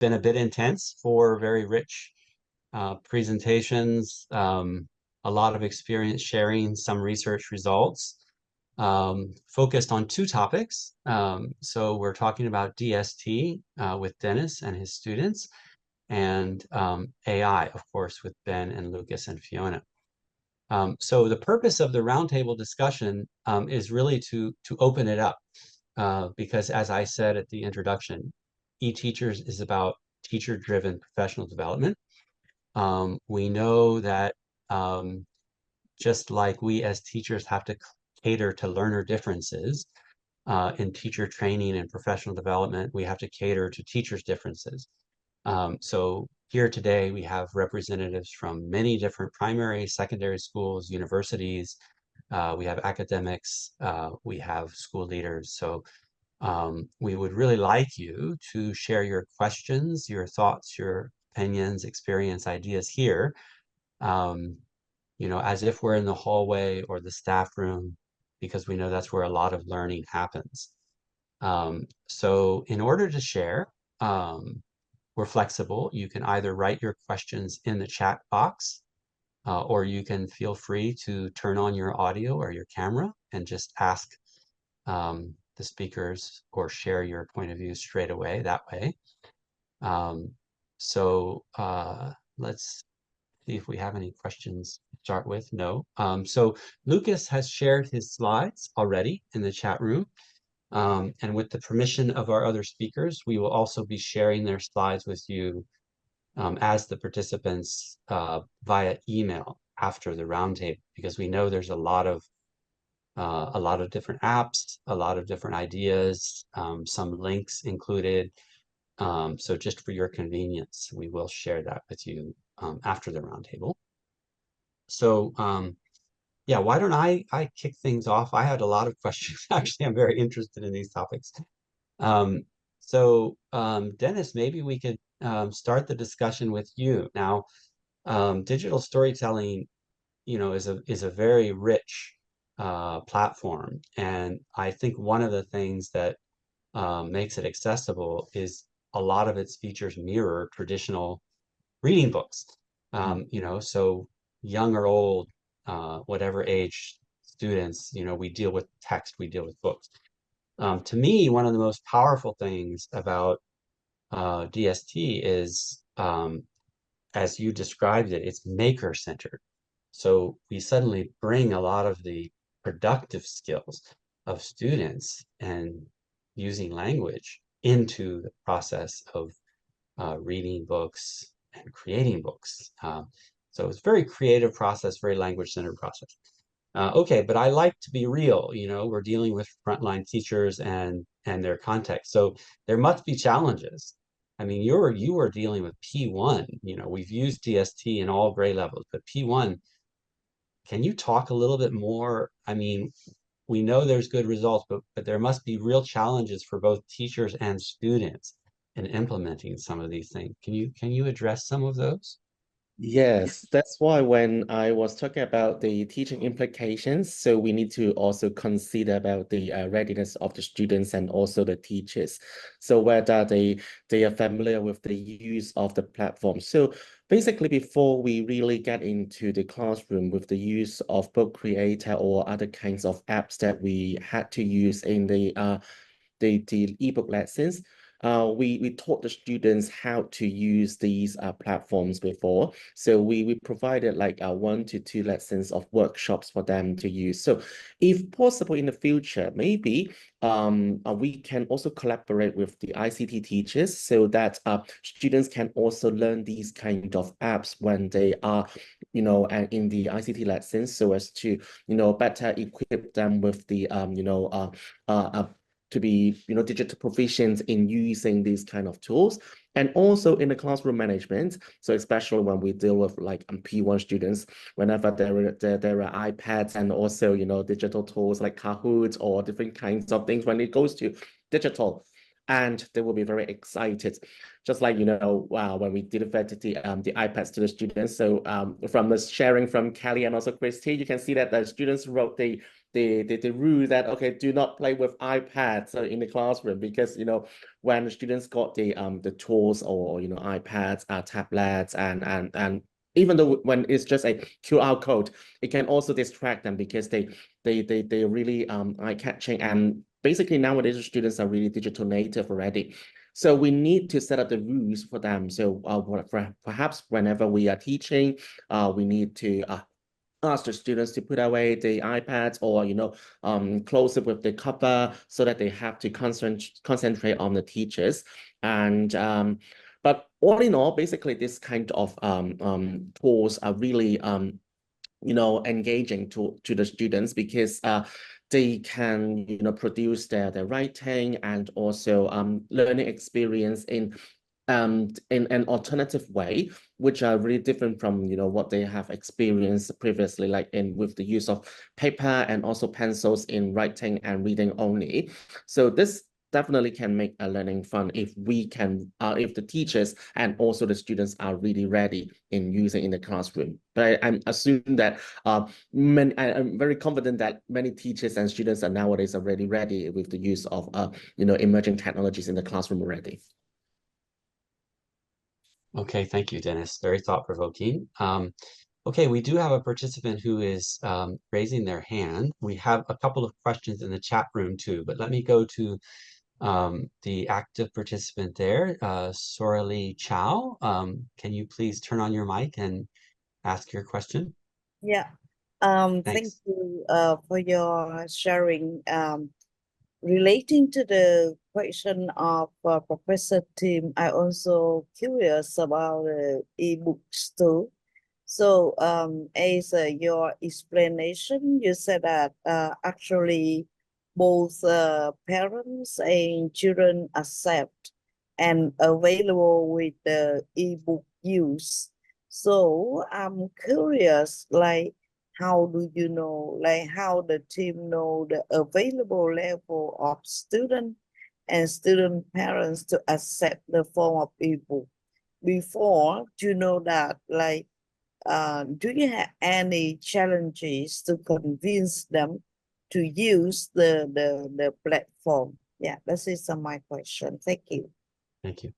been a bit intense, for very rich presentations, a lot of experience sharing, some research results, focused on two topics. So we're talking about DST with Dennis and his students, and AI, of course, with Ben and Lucas and Fiona. So the purpose of the roundtable discussion is really to open it up, because as I said at the introduction, eTeachers is about teacher-driven professional development. We know that just like we as teachers have to cater to learner differences in teacher training and professional development, we have to cater to teachers' differences. So here today, we have representatives from many different primary, secondary schools, universities. We have academics, we have school leaders. So we would really like you to share your questions, your thoughts, your opinions, experience, ideas here, as if we're in the hallway or the staff room, because we know that's where a lot of learning happens. So in order to share, we're flexible. You can either write your questions in the chat box, or you can feel free to turn on your audio or your camera and just ask the speakers or share your point of view straight away that way. So let's see if we have any questions to start with. No. So Lucas has shared his slides already in the chat room. And with the permission of our other speakers, we will also be sharing their slides with you as the participants via email after the roundtable, because we know there's a lot of different apps, a lot of different ideas, some links included. So just for your convenience, we will share that with you after the roundtable. So yeah, why don't I kick things off? I had a lot of questions. Actually, I'm very interested in these topics. Dennis, maybe we could start the discussion with you. Now, digital storytelling, is a very rich platform. And I think one of the things that makes it accessible is a lot of its features mirror traditional reading books. So young or old, whatever age students, we deal with text, we deal with books. To me, one of the most powerful things about DST is, as you described it, it's maker-centered. So we suddenly bring a lot of the productive skills of students and using language into the process of reading books and creating books. So it's a very creative process, very language-centered process. Okay, but I like to be real. We're dealing with frontline teachers and their context. So there must be challenges. I mean, you were dealing with P1. We've used DST in all grade levels, but P1, can you talk a little bit more? I mean, we know there's good results, but there must be real challenges for both teachers and students in implementing some of these things. Can you address some of those? Yes, that's why when I was talking about the teaching implications, so we need to also consider about the readiness of the students and also the teachers. So whether they are familiar with the use of the platform. So basically, before we really get into the classroom with the use of Book Creator or other kinds of apps that we had to use in the ebook lessons, we taught the students how to use these platforms before. So we provided like 1 to 2 lessons of workshops for them to use. So if possible in the future, maybe we can also collaborate with the ICT teachers so that students can also learn these kind of apps when they are, in the ICT lessons, so as to, better equip them with the, to be, digital proficient in using these kind of tools. And also in the classroom management, so especially when we deal with like P1 students, whenever there are iPads and also, digital tools like Kahoot or different kinds of things, when it goes to digital, and they will be very excited. Just like, when we delivered the iPads to the students. So from the sharing from Kelly and also Christy, you can see that the students wrote the rule that, okay, do not play with iPads in the classroom, because when students got the tools, or iPads, tablets, and even though when it's just a QR code, it can also distract them, because they really eye-catching, and basically nowadays students are really digital native already. So we need to set up the rules for them. So perhaps whenever we are teaching, we need to ask the students to put away the iPads, or close it with the cover, so that they have to concentrate on the teachers. And but all in all, basically this kind of tools are really engaging to the students, because they can produce their writing and also learning experience in an alternative way, which are really different from what they have experienced previously, like with the use of paper and also pencils in writing and reading only. So this definitely can make a learning fun if if the teachers and also the students are really ready in using in the classroom. But I'm assuming that I'm very confident that many teachers and students are nowadays already ready with the use of emerging technologies in the classroom already. Okay, thank you, Dennis. Very thought-provoking. Okay, we do have a participant who is raising their hand. We have a couple of questions in the chat room too, but let me go to the active participant there, Soralie Chow. Can you please turn on your mic and ask your question? Yeah. Thank Thanks. you for your sharing. Relating to the question of Professor Tim, I also curious about ebooks too. So, as your explanation, you said that actually both parents and children accept and available with the ebook use. So, I'm curious, like, how do you know, like, how the team know the available level of student and student parents to accept the form of ebook before you know that, like, do you have any challenges to convince them to use the platform? Yeah, this is my question. Thank you. Thank you.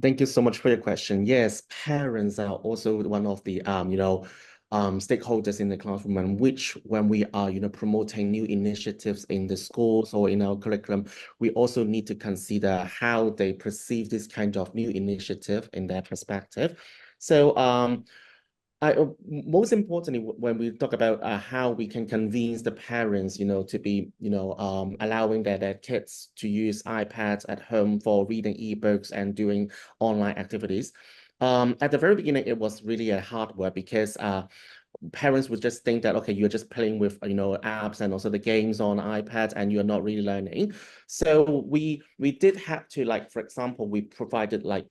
Thank you so much for your question. Yes, parents are also one of the stakeholders in the classroom, and which when we are promoting new initiatives in the schools or in our curriculum, we also need to consider how they perceive this kind of new initiative in their perspective. So most importantly, when we talk about how we can convince the parents, to be, allowing their kids to use iPads at home for reading ebooks and doing online activities. At the very beginning, it was really a hard work, because parents would just think that, okay, you're just playing with apps and also the games on iPad, and you're not really learning. So we did have to, like, for example, we provided like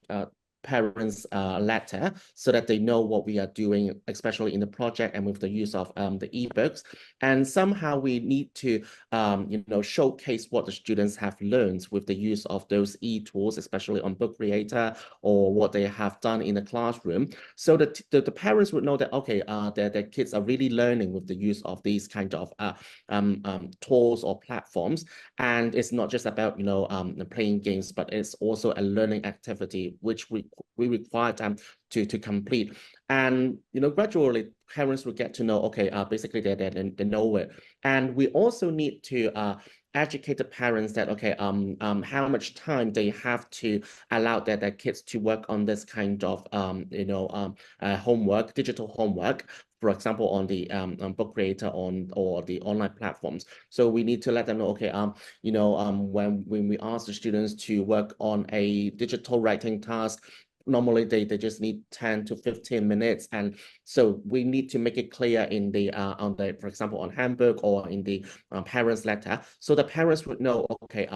parents letter, so that they know what we are doing, especially in the project and with the use of the ebooks. And somehow we need to showcase what the students have learned with the use of those e-tools, especially on Book Creator, or what they have done in the classroom, so that the parents would know that, okay, their kids are really learning with the use of these kind of tools or platforms. And it's not just about playing games, but it's also a learning activity which we require them to complete. And gradually parents will get to know, okay, basically they know it. And we also need to educate the parents that, okay, how much time they have to allow their kids to work on this kind of homework, digital homework, for example, on the Book Creator or the online platforms. So we need to let them know, okay, when we ask the students to work on a digital writing task, normally they just need 10 to 15 minutes. And so we need to make it clear in the for example, on handbook or in the parents letter, so the parents would know, okay,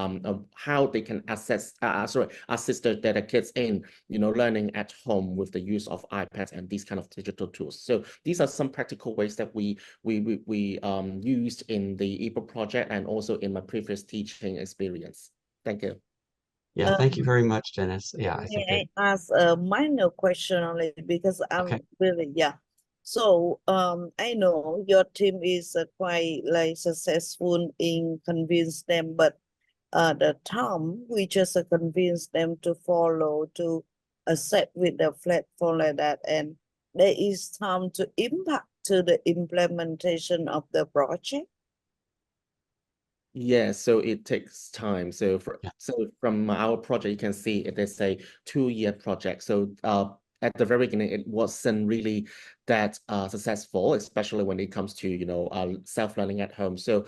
how they can assist their kids in learning at home with the use of iPads and these kind of digital tools. So these are some practical ways that we used in the ebook project and also in my previous teaching experience. Thank you. Yeah, thank you very much, Dennis. Yeah, I think that May I ask a minor question only because I'm okay. really, yeah. So, I know your team is quite like successful in convince them, but the time we just convince them to follow, to accept with the platform like that, and there is time to impact to the implementation of the project. Yeah, so it takes time. So Yeah. from our project, you can see it is a 2-year project. So at the very beginning, it wasn't really that successful, especially when it comes to self-learning at home. So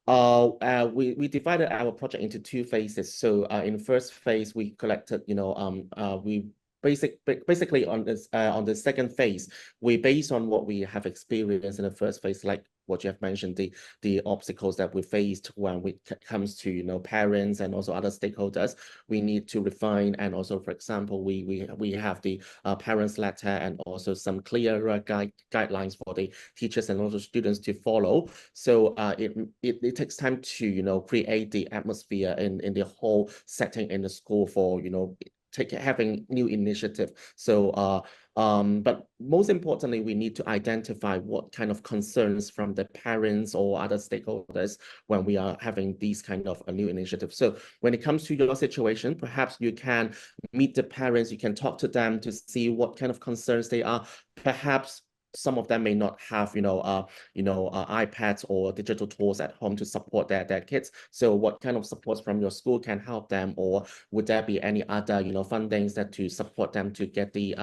we divided our project into 2 phases. So in the first phase, we collected we basically on the second phase, we based on what we have experienced in the first phase, like what you have mentioned, the obstacles that we faced when it comes to parents and also other stakeholders. We need to refine, and also, for example, we have the parents letter and also some clearer guidelines for the teachers and also students to follow. So it takes time to create the atmosphere in the whole setting in the school for having new initiative. So but most importantly, we need to identify what kind of concerns from the parents or other stakeholders when we are having these kind of a new initiative. So when it comes to your situation, perhaps you can meet the parents, you can talk to them to see what kind of concerns they are. Perhaps some of them may not have iPads or digital tools at home to support their kids. So what kind of supports from your school can help them, or would there be any other fundings that to support them to get the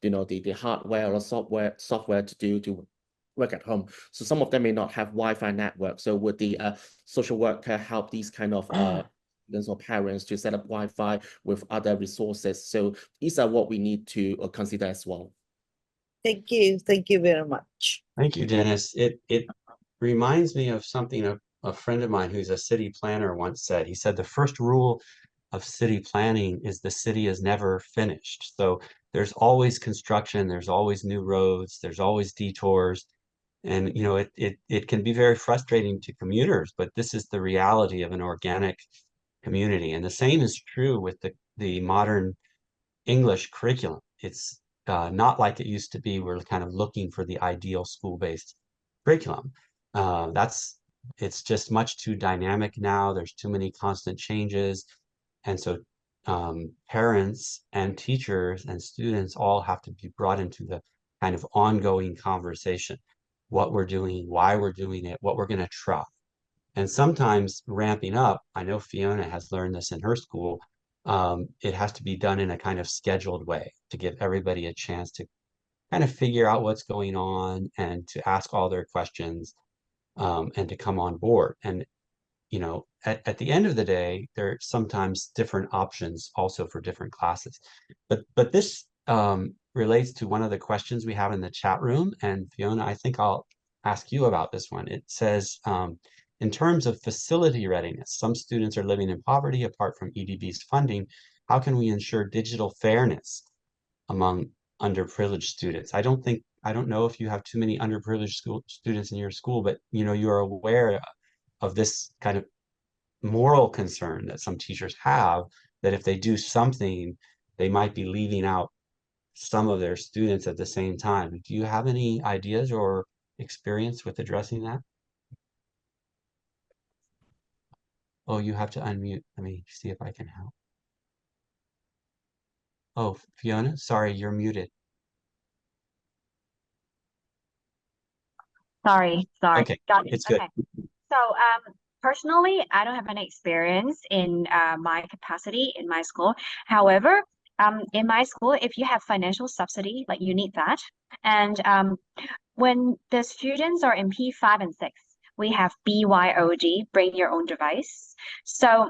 the hardware or software to work at home? So some of them may not have Wi-Fi network. So would the social worker help these kind of students or parents to set up Wi-Fi with other resources? So these are what we need to consider as well. Thank you. Thank you very much. Thank you, Dennis. It reminds me of something a friend of mine who's a city planner once said. He said the first rule of city planning is the city is never finished. So there's always construction, there's always new roads, there's always detours. And it can be very frustrating to commuters, but this is the reality of an organic community. And the same is true with the modern English curriculum. It's not like it used to be. We're kind of looking for the ideal school-based curriculum. It's just much too dynamic now. There's too many constant changes. And so parents and teachers and students all have to be brought into the kind of ongoing conversation, what we're doing, why we're doing it, what we're going to try. And sometimes ramping up, I know Fiona has learned this in her school, it has to be done in a kind of scheduled way to give everybody a chance to kind of figure out what's going on and to ask all their questions and to come on board. And at the end of the day, there are sometimes different options also for different classes. But this relates to one of the questions we have in the chat room. And Fiona, I think I'll ask you about this one. It says, in terms of facility readiness, some students are living in poverty apart from EDB's funding. How can we ensure digital fairness among underprivileged students? I don't know if you have too many underprivileged students in your school, but you are aware of this kind of moral concern that some teachers have, that if they do something, they might be leaving out some of their students at the same time. Do you have any ideas or experience with addressing that? Oh, you have to unmute. Let me see if I can help. Oh, Fiona, sorry, you're muted. Sorry. Okay, Got it. it's good. Okay. So, personally, I don't have any experience in my capacity in my school. However, in my school, if you have financial subsidy, like you need that. And when the students are in P5 and 6, we have BYOD, bring your own device. So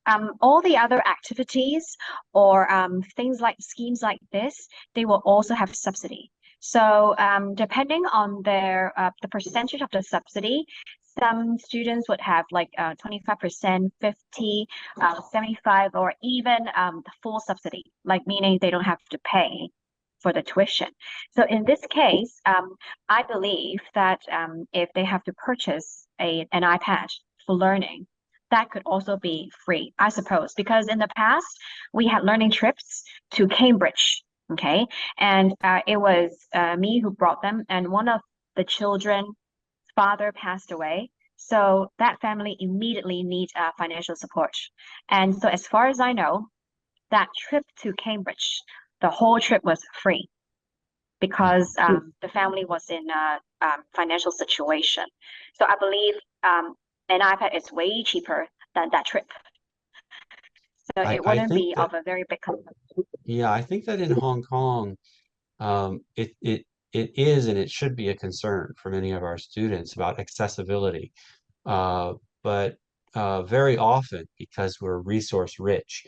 all the other activities or things like schemes like this, they will also have subsidy. So depending on the percentage of the subsidy, some students would have like 25%, 50, 75, or even the full subsidy, like meaning they don't have to pay for the tuition. So in this case, I believe that if they have to purchase an iPad for learning, that could also be free, I suppose, because in the past we had learning trips to Cambridge, okay, and it was me who brought them, and one of the children father passed away. So that family immediately needs financial support. And so as far as I know, that trip to Cambridge, the whole trip was free because the family was in a financial situation. So I believe an iPad is way cheaper than that trip. So it I wouldn't think be that of a very big concern. yeah, I think that in Hong Kong, it is and it should be a concern for many of our students about accessibility. Uh, but very often, because we're resource rich,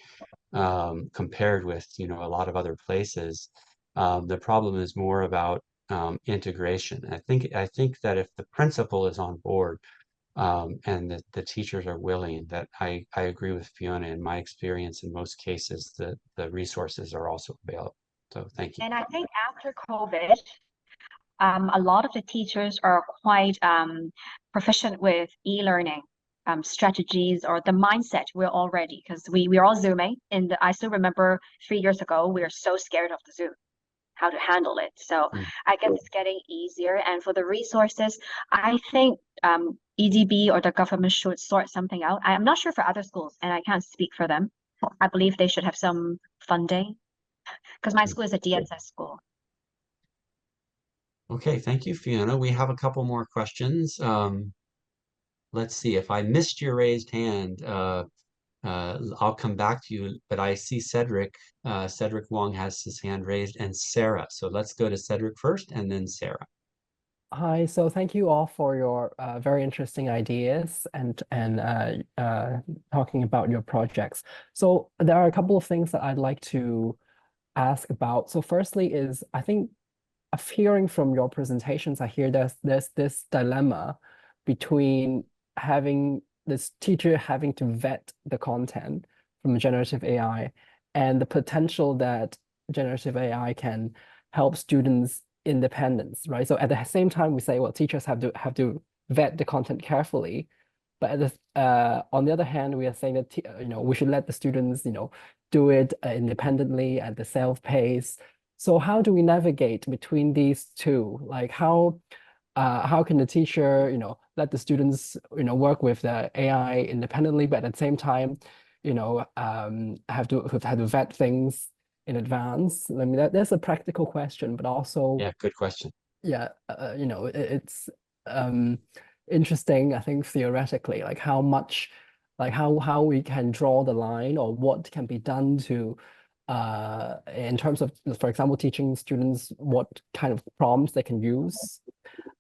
compared with, a lot of other places, the problem is more about integration. I think that if the principal is on board, and the teachers are willing, that I agree with Fiona. In my experience, in most cases, the resources are also available. So thank you. And I think after COVID, a lot of the teachers are quite proficient with e-learning strategies or the mindset we're already because we're all Zooming. And I still remember 3 years ago, we were so scared of the Zoom, how to handle it. So Mm. I guess it's getting easier. And for the resources, I think EDB or the government should sort something out. I'm not sure for other schools, and I can't speak for them. I believe they should have some funding because my school is a DSS school. Okay, thank you, Fiona. We have a couple more questions. Let's see. If I missed your raised hand, I'll come back to you. But I see Cedric. Cedric Wong has his hand raised, and Sarah. So let's go to Cedric first, and then Sarah. Hi, so thank you all for your very interesting ideas and talking about your projects. So there are a couple of things that I'd like to ask about. So firstly is I think of hearing from your presentations, I hear there's this dilemma between having this teacher having to vet the content from generative AI and the potential that generative AI can help students' independence, right? So at the same time, we say, well, teachers have to vet the content carefully, but on the other hand, we are saying that we should let the students do it independently at the self pace. So how do we navigate between these two? Like how can the teacher, let the students, work with the AI independently, but at the same time, have to vet things in advance? I mean, that's a practical question, but also, Yeah, good question. yeah, it's interesting, I think, theoretically, like how much, like how we can draw the line or what can be done to in terms of, for example, teaching students what kind of prompts they can use.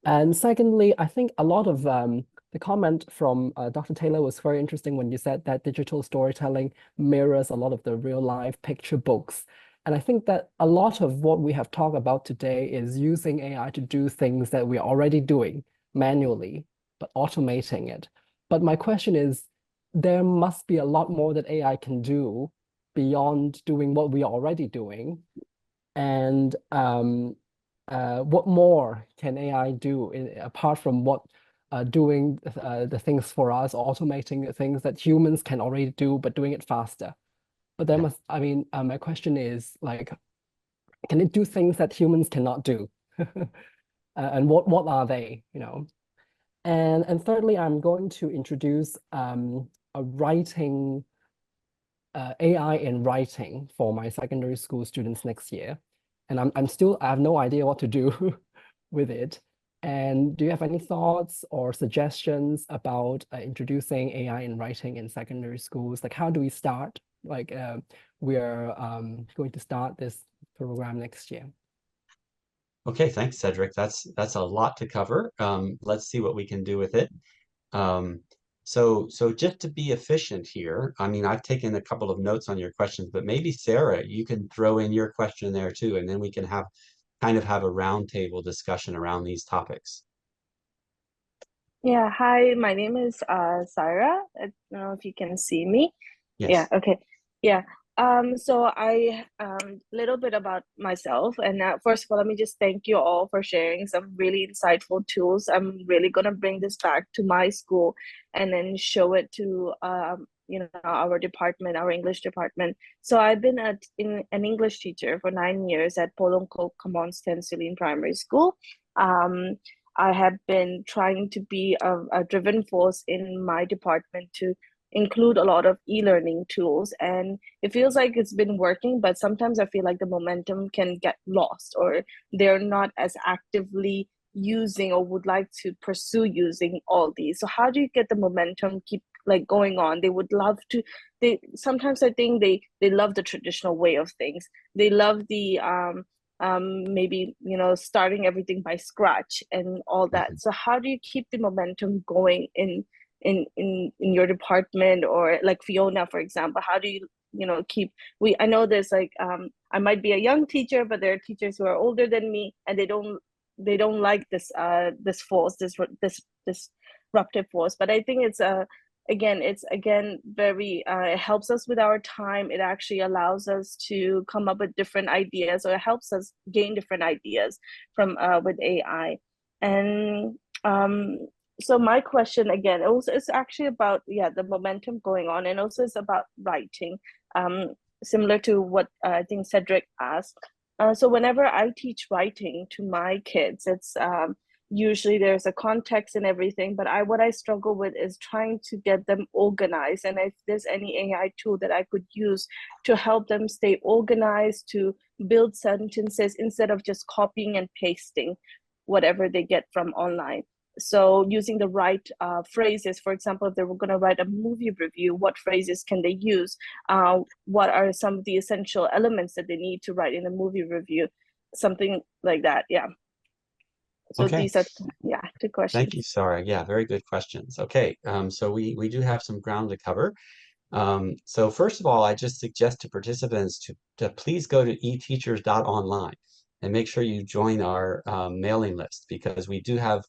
And secondly, I think a lot of the comment from Dr. Taylor was very interesting when you said that digital storytelling mirrors a lot of the real life picture books. And I think that a lot of what we have talked about today is using AI to do things that we're already doing manually, but automating it. But my question is, there must be a lot more that AI can do beyond doing what we are already doing. And what more can AI do apart from what doing the things for us, automating the things that humans can already do, but doing it faster? But there Yeah. I mean, my question is like, can it do things that humans cannot do? And what are they, And thirdly, I'm going to introduce a writing AI in writing for my secondary school students next year. And I have no idea what to do with it. And do you have any thoughts or suggestions about introducing AI in writing in secondary schools? Like, how do we start? Like, we are going to start this program next year. Okay, thanks, Cedric. That's a lot to cover. Let's see what we can do with it. Um, so just to be efficient here, I mean, I've taken a couple of notes on your questions, but maybe Sarah, you can throw in your question there too, and then we can have a roundtable discussion around these topics. Yeah, hi, my name is Sarah. I don't know if you can see me. Yeah, Yes. okay. Yeah. So I little bit about myself, and first of all, let me just thank you all for sharing some really insightful tools. I'm really gonna bring this back to my school, and then show it to our department, our English department. So I've been an English teacher for 9 years at Polongkok Common Stencilin Primary School. I have been trying to be a driven force in my department to include a lot of e-learning tools, and it feels like it's been working, but sometimes I feel like the momentum can get lost, or they're not as actively using or would like to pursue using all these. So how do you get the momentum keep like going on? They would love to, they sometimes I think they love the traditional way of things. They love the maybe starting everything by scratch and all that. So how do you keep the momentum going in your department? Or like Fiona, for example, how do you keep, I know there's like I might be a young teacher, but there are teachers who are older than me, and they don't like this force, this disruptive force. But I think it's again very it helps us with our time. It actually allows us to come up with different ideas, or it helps us gain different ideas from with AI. And so my question again also is actually about the momentum going on, and also it's about writing, similar to what I think Cedric asked. So whenever I teach writing to my kids, it's usually there's a context and everything, but what I struggle with is trying to get them organized, and if there's any AI tool that I could use to help them stay organized, to build sentences instead of just copying and pasting whatever they get from online. So using the right phrases, for example, if they were going to write a movie review, what phrases can they use? What are some of the essential elements that they need to write in a movie review? Something like that, yeah. So Okay. these are, two questions. Thank you, Sarah. Yeah, very good questions. Okay, so we do have some ground to cover. So first of all, I just suggest to participants to please go to eTeachers.online and make sure you join our mailing list, because we do have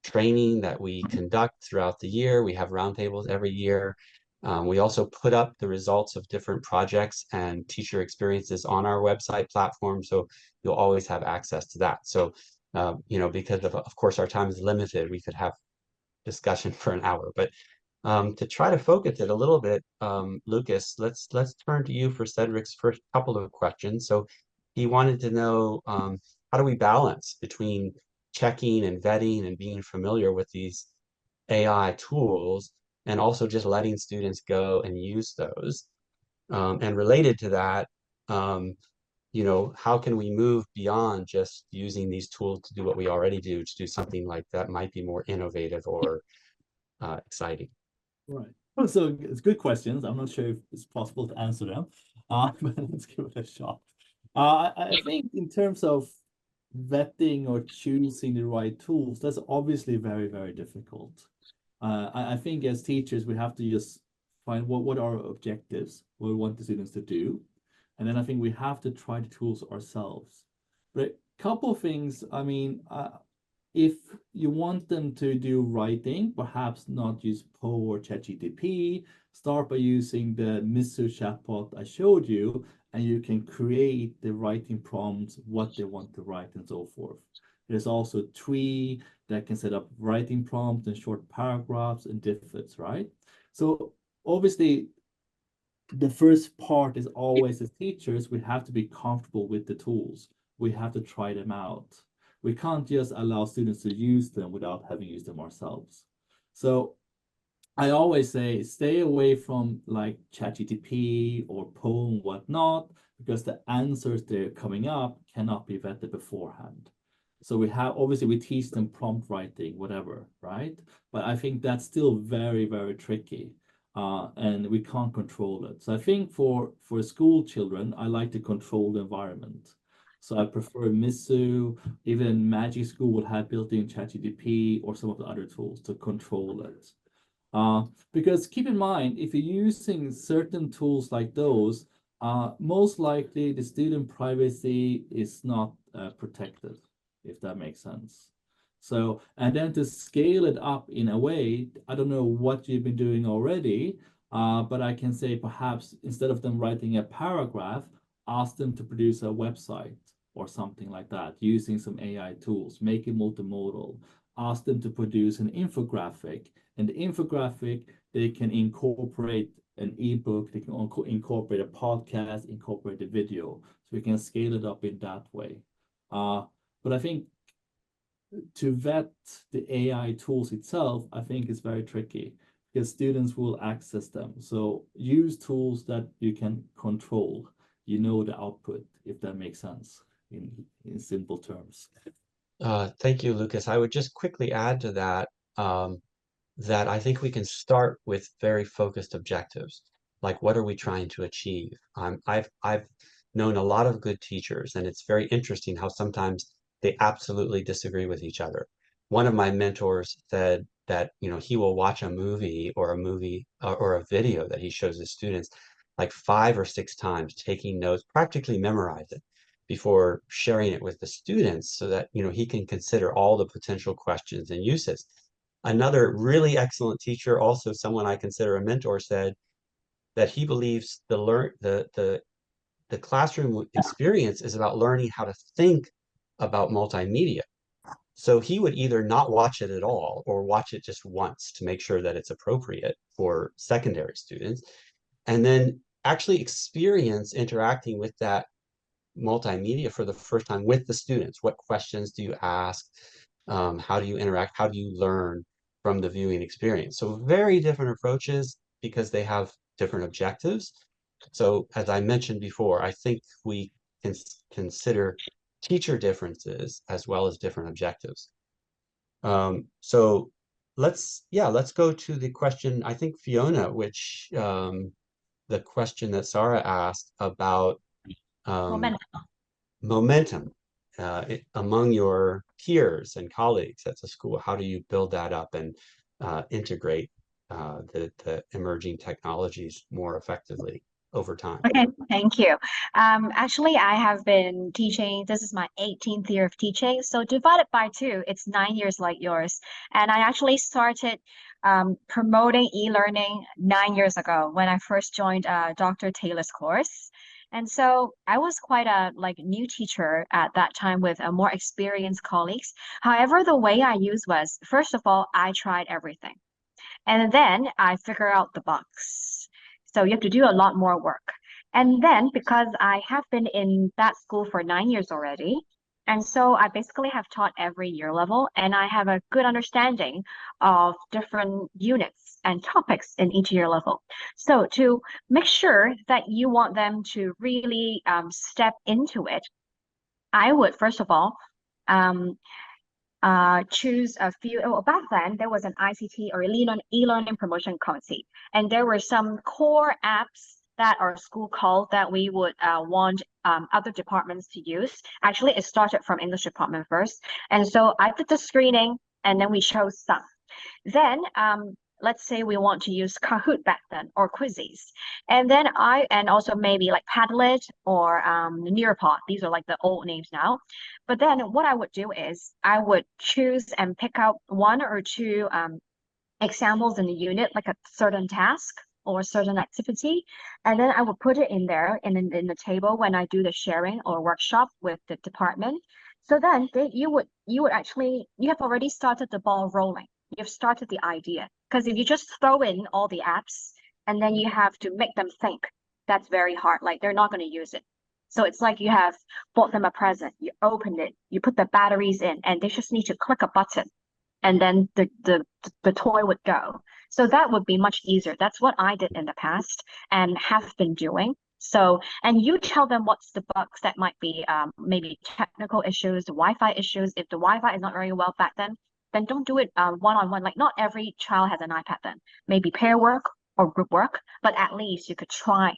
training that we conduct throughout the year. We have roundtables every year. We also put up the results of different projects and teacher experiences on our website platform, so you'll always have access to that. So, because of course our time is limited, we could have discussion for an hour, but to try to focus it a little bit, Lucas, let's turn to you for Cedric's first couple of questions. So he wanted to know, how do we balance between checking and vetting and being familiar with these AI tools, and also just letting students go and use those? And related to that, how can we move beyond just using these tools to do what we already do, to do something like that might be more innovative or exciting? Right. So it's good questions. I'm not sure if it's possible to answer them, but let's give it a shot. I think in terms of vetting or choosing the right tools, that's obviously very, very difficult. I think as teachers, we have to just find what are our objectives, what we want the students to do. And then I think we have to try the tools ourselves. But a couple of things, I mean, if you want them to do writing, perhaps not use Poe or ChatGPT, start by using the Misu chatbot I showed you, and you can create the writing prompts, what they want to write, and so forth. There's also Tree that can set up writing prompts and short paragraphs and diffs, right? So obviously, the first part is always, as teachers, we have to be comfortable with the tools. We have to try them out. We can't just allow students to use them without having used them ourselves. So I always say, stay away from like ChatGPT or Poe and whatnot, because the answers that are coming up cannot be vetted beforehand. So we teach them prompt writing, whatever, right? But I think that's still very, very tricky. And we can't control it. So I think for school children, I like to control the environment. So I prefer Misu. Even Magic School will have built-in ChatGPT or some of the other tools to control it. Because keep in mind, if you're using certain tools like those, most likely the student privacy is not protected, if that makes sense. So, and then to scale it up in a way, I don't know what you've been doing already, But I can say perhaps instead of them writing a paragraph, ask them to produce a website or something like that using some AI tools, make it multimodal, ask them to produce an infographic, and the infographic, they can incorporate an ebook, they can incorporate a podcast, incorporate a video, so we can scale it up in that way. But I think to vet the AI tools itself, I think is very tricky because students will access them. So use tools that you can control. You know the output, if that makes sense in simple terms. Thank you, Lucas. I would just quickly add to that that I think we can start with very focused objectives. Like, what are we trying to achieve? I've known a lot of good teachers, and it's very interesting how sometimes they absolutely disagree with each other. One of my mentors said that, he will watch a movie or a video that he shows his students like 5 or 6 times, taking notes, practically memorize it before sharing it with the students so that, he can consider all the potential questions and uses. Another really excellent teacher, also someone I consider a mentor, said that he believes the classroom experience is about learning how to think about multimedia. So he would either not watch it at all or watch it just once to make sure that it's appropriate for secondary students, and then actually experience interacting with that multimedia for the first time with the students. What questions do you ask? How do you interact? How do you learn from the viewing experience? So very different approaches because they have different objectives. So as I mentioned before, I think we can consider teacher differences as well as different objectives. So let's go to the question, I think, Fiona, which the question that Sarah asked about Momentum. momentum among your peers and colleagues at the school. How do you build that up and integrate the emerging technologies more effectively over time? Okay, thank you. Actually, I have been teaching. This is my 18th year of teaching. So divided by two, it's 9 years like yours. And I actually started promoting e-learning 9 years ago when I first joined Dr. Taylor's course. And so I was quite a new teacher at that time with a more experienced colleagues. However, the way I used was, first of all, I tried everything. And then I figure out the bugs. So you have to do a lot more work. And then because I have been in that school for 9 years already, and so I basically have taught every year level, and I have a good understanding of different units and topics in each year level. So to make sure that you want them to really step into it, I would first of all um, choose a few. Oh, back then there was an ICT or e-learning promotion committee, and there were some core apps that our school called that we would want other departments to use. Actually, it started from English department first, and so I did the screening, and then we chose some. Then let's say we want to use Kahoot back then or Quizzes. And also maybe like Padlet or Nearpod. These are like the old names now. But then what I would do is I would choose and pick out one or two examples in the unit, like a certain task or a certain activity. And then I would put it in there in the table when I do the sharing or workshop with the department. So then you have already started the ball rolling. You've started the idea. Because if you just throw in all the apps and then you have to make them think, that's very hard. Like they're not going to use it. So it's like you have bought them a present, you opened it, you put the batteries in, and they just need to click a button and then the toy would go. So that would be much easier. That's what I did in the past and have been doing. So, and you tell them what's the bugs that might be maybe technical issues, the Wi-Fi issues. If the Wi-Fi is not very well back then don't do it one-on-one. Like not every child has an iPad then. Maybe pair work or group work, but at least you could try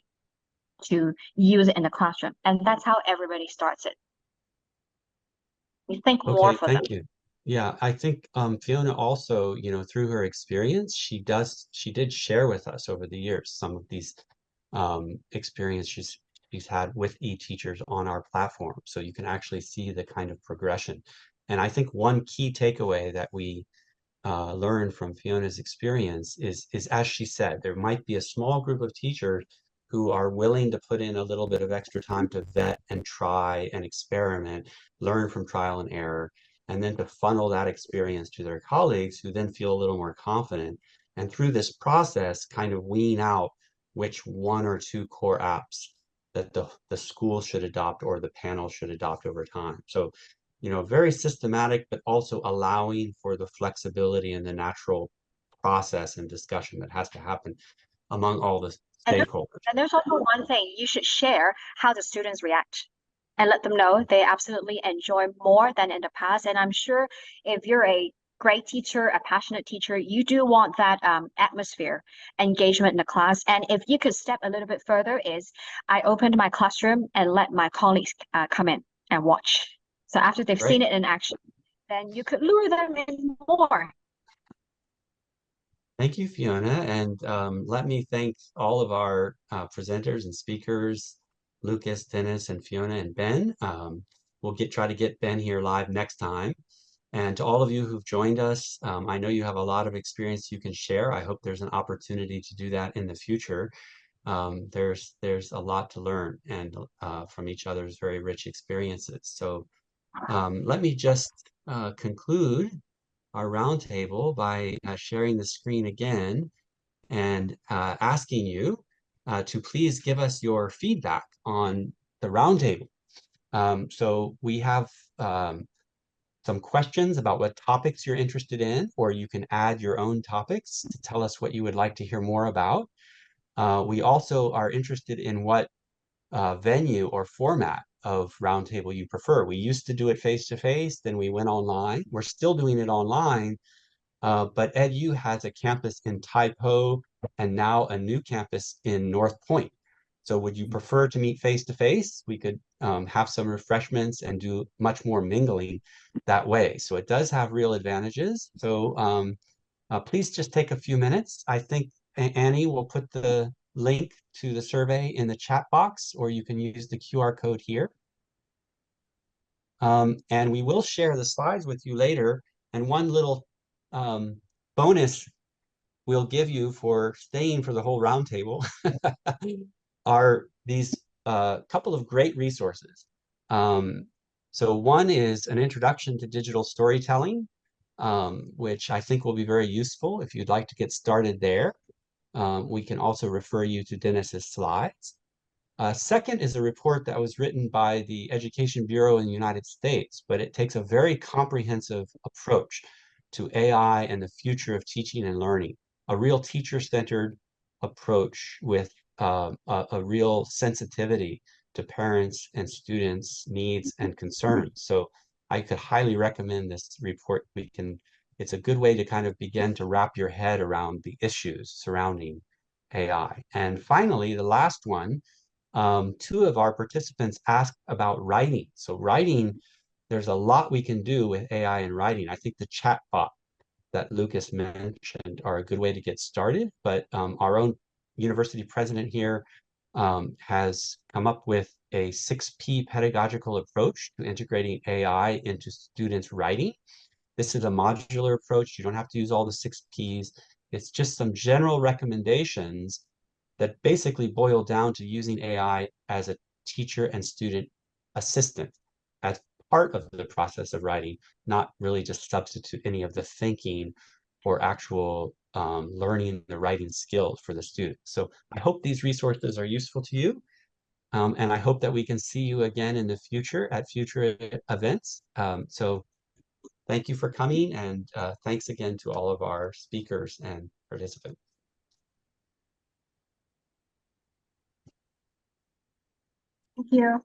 to use it in the classroom. And that's how everybody starts it. You think more Okay, for them. thank you. Yeah, I think Fiona also, through her experience, she did share with us over the years some of these experiences she's had with eTeachers on our platform. So you can actually see the kind of progression. And I think one key takeaway that we learned from Fiona's experience is, as she said, there might be a small group of teachers who are willing to put in a little bit of extra time to vet and try and experiment, learn from trial and error, and then to funnel that experience to their colleagues who then feel a little more confident. And through this process, kind of wean out which one or two core apps that the school should adopt or the panel should adopt over time. So, very systematic, but also allowing for the flexibility and the natural process and discussion that has to happen among all the stakeholders. And there's also one thing, you should share how the students react and let them know they absolutely enjoy more than in the past. And I'm sure if you're a great teacher, a passionate teacher, you do want that atmosphere, engagement in the class. And if you could step a little bit further is I opened my classroom and let my colleagues come in and watch. So after they've seen it in action, then you could lure them in more. Thank you, Fiona. And let me thank all of our presenters and speakers, Lucas, Dennis, and Fiona and Ben. We'll try to get Ben here live next time. And to all of you who've joined us, I know you have a lot of experience you can share. I hope there's an opportunity to do that in the future. There's a lot to learn and from each other's very rich experiences. So let me just conclude our roundtable by sharing the screen again and asking you to please give us your feedback on the roundtable. So we have some questions about what topics you're interested in, or you can add your own topics to tell us what you would like to hear more about. We also are interested in what venue or format of roundtable you prefer. We used to do it face-to-face, then we went online. We're still doing it online, but EDU has a campus in Tai Po and now a new campus in North Point. So would you prefer to meet face-to-face? We could have some refreshments and do much more mingling that way. So it does have real advantages. So please just take a few minutes. I think Annie will put the link to the survey in the chat box, or you can use the QR code here. And we will share the slides with you later. And one little bonus we'll give you for staying for the whole roundtable are these couple of great resources. So one is an introduction to digital storytelling, which I think will be very useful if you'd like to get started there. We can also refer you to Dennis's slides. Second is a report that was written by the Education Bureau in the United States, but it takes a very comprehensive approach to AI and the future of teaching and learning, a real teacher-centered approach with a real sensitivity to parents and students' needs and concerns. So I could highly recommend this report. It's a good way to kind of begin to wrap your head around the issues surrounding AI. And finally, the last one, two of our participants asked about writing. So writing, there's a lot we can do with AI and writing. I think the chat bot that Lucas mentioned are a good way to get started, but our own university president here has come up with a 6P pedagogical approach to integrating AI into students' writing. This is a modular approach. You don't have to use all the 6Ps. It's just some general recommendations that basically boil down to using AI as a teacher and student assistant as part of the process of writing, not really just substitute any of the thinking or actual learning the writing skills for the students. So I hope these resources are useful to you. And I hope that we can see you again in the future at future events. So thank you for coming, and thanks again to all of our speakers and participants. Thank you.